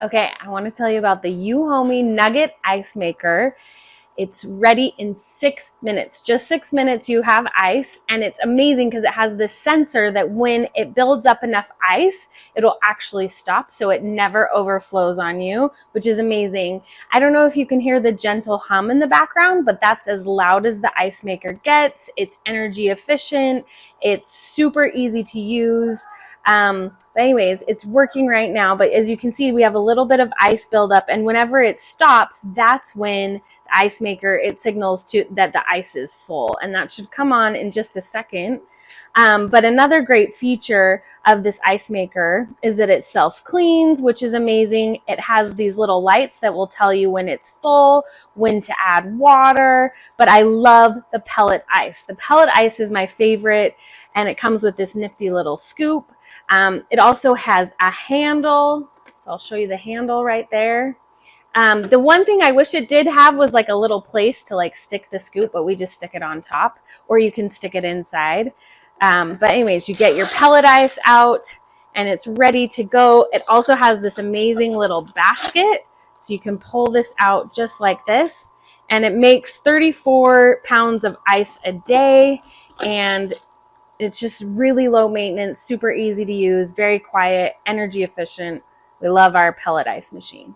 Okay, I want to tell you about the EUHOMY Nugget Ice Maker. It's ready in 6 minutes. Just 6 minutes you have ice, and it's amazing because it has this sensor that when it builds up enough ice, it'll actually stop so it never overflows on you, which is amazing. I don't know if you can hear the gentle hum in the background, but that's as loud as the ice maker gets. It's energy efficient. It's super easy to use. But anyways, it's working right now, but as you can see, we have a little bit of ice buildup, and whenever it stops, that's when the ice maker, it signals to that the ice is full, and that should come on in just a second. But another great feature of this ice maker is that it self-cleans, which is amazing. It has these little lights that will tell you when it's full, when to add water, but I love the pellet ice. The pellet ice is my favorite, and it comes with this nifty little scoop. It also has a handle, so I'll show you the handle right there. The one thing I wish it did have was like a little place to like stick the scoop, but we just stick it on top, or you can stick it inside. But anyways, you get your pellet ice out and it's ready to go. It also has this amazing little basket, so you can pull this out just like this, and it makes 34 pounds of ice a day, and it's just really low maintenance, super easy to use, very quiet, energy efficient. We love our pellet ice machine.